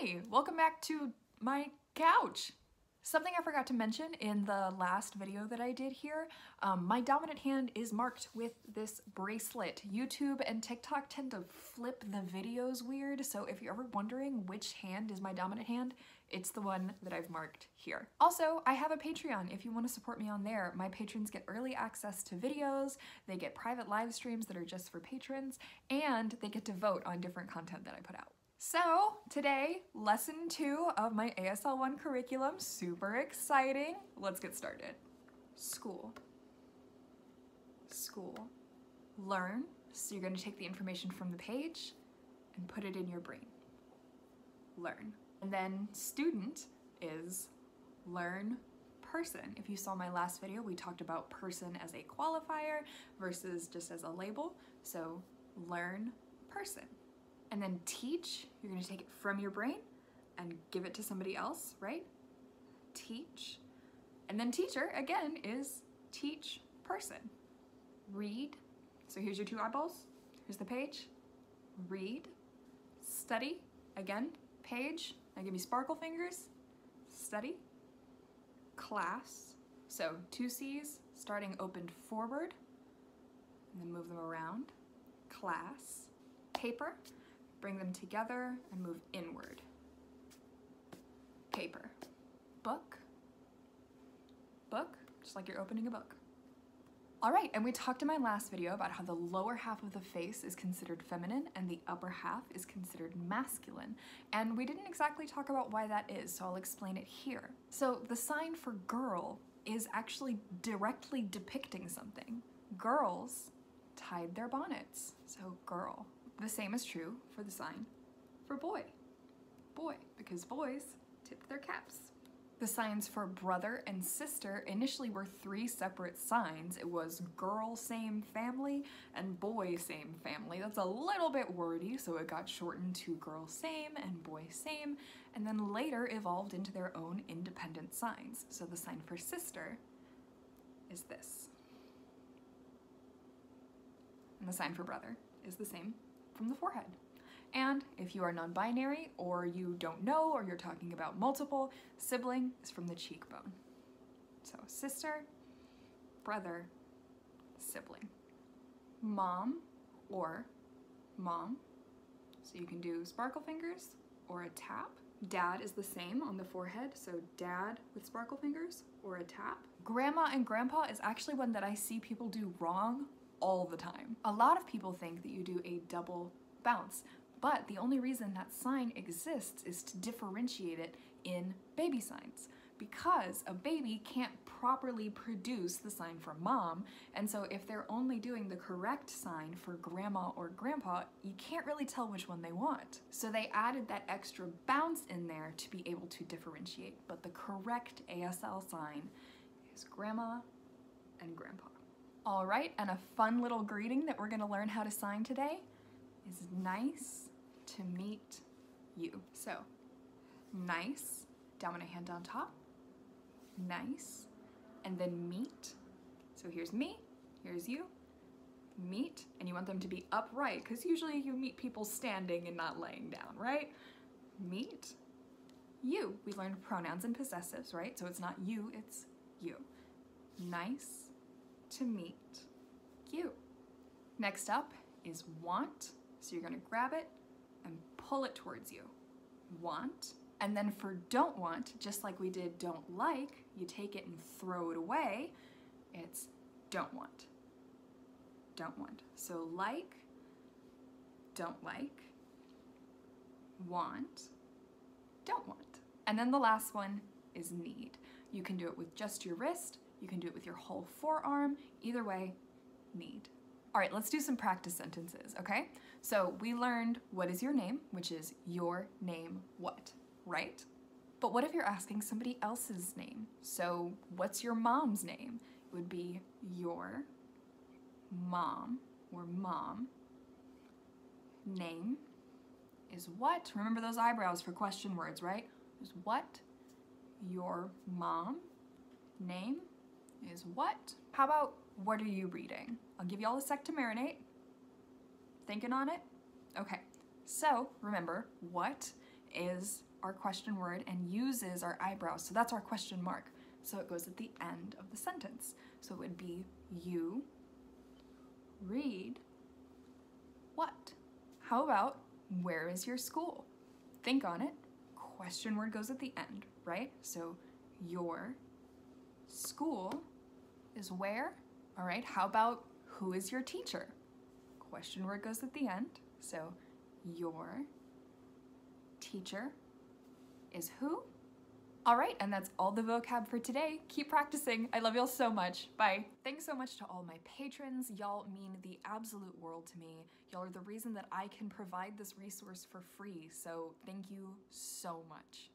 Hey, welcome back to my couch. Something I forgot to mention in the last video that I did here, my dominant hand is marked with this bracelet. YouTube and TikTok tend to flip the videos weird, so if you're ever wondering which hand is my dominant hand, it's the one that I've marked here. Also, I have a Patreon if you want to support me on there. My patrons get early access to videos, they get private live streams that are just for patrons, and they get to vote on different content that I put out. So today, lesson 2 of my ASL 1 curriculum, super exciting. Let's get started. School. School. Learn, so you're going to take the information from the page and put it in your brain. Learn. And then student is learn person. If you saw my last video, we talked about person as a qualifier versus just as a label. So learn person. And then teach, you're going to take it from your brain and give it to somebody else, right? Teach. And then teacher, again, is teach person. Read. So here's your 2 eyeballs. Here's the page. Read. Study. Again, page. Now give me sparkle fingers. Study. Class. So 2 C's, starting opened forward, and then move them around. Class. Paper. Bring them together and move inward. Paper. Book. Book, just like you're opening a book. All right, and we talked in my last video about how the lower half of the face is considered feminine and the upper half is considered masculine. And we didn't exactly talk about why that is, so I'll explain it here. So the sign for girl is actually directly depicting something. Girls tied their bonnets, so girl. The same is true for the sign for boy. Boy, because boys tip their caps. The signs for brother and sister initially were 3 separate signs. It was girl same family and boy same family. That's a little bit wordy, so it got shortened to girl same and boy same, and then later evolved into their own independent signs. So the sign for sister is this. And the sign for brother is the same from the forehead. And if you are non-binary or you don't know or you're talking about multiple, sibling is from the cheekbone. So sister, brother, sibling. Mom or mom. So you can do sparkle fingers or a tap. Dad is the same on the forehead, so dad with sparkle fingers or a tap. Grandma and grandpa is actually one that I see people do wrong all the time. A lot of people think that you do a double bounce, but the only reason that sign exists is to differentiate it in baby signs, because a baby can't properly produce the sign for mom, and so if they're only doing the correct sign for grandma or grandpa, you can't really tell which one they want. So they added that extra bounce in there to be able to differentiate, but the correct ASL sign is grandma and grandpa. All right, and a fun little greeting that we're gonna learn how to sign today is nice to meet you. So, nice, dominant hand on top, nice, and then meet. So here's me, here's you, meet, and you want them to be upright, because usually you meet people standing and not laying down, right? Meet you. We learned pronouns and possessives, right? So it's not you, it's you. Nice to meet you. Next up is want. So you're gonna grab it and pull it towards you. Want. And then for don't want, just like we did don't like, you take it and throw it away. It's don't want. Don't want. So like, don't like, want, don't want. And then the last one is need. You can do it with just your wrist, you can do it with your whole forearm, either way, need. All right, let's do some practice sentences, okay? So we learned what is your name, which is your name what, right? But what if you're asking somebody else's name? So what's your mom's name? It would be your mom or mom. Name is what? Remember those eyebrows for question words, right? Is what? Your mom. Name is what? How about what are you reading? I'll give you all a sec to marinate. Thinking on it? Okay, so remember, what is our question word and uses our eyebrows. So that's our question mark. So it goes at the end of the sentence. So it would be, you read what? How about, where is your school? Think on it. Question word goes at the end, right? So your school is where? All right, how about, who is your teacher? Question word goes at the end. So your teacher is who? All right, and that's all the vocab for today. Keep practicing. I love y'all so much. Bye. Thanks so much to all my patrons. Y'all mean the absolute world to me. Y'all are the reason that I can provide this resource for free, so thank you so much.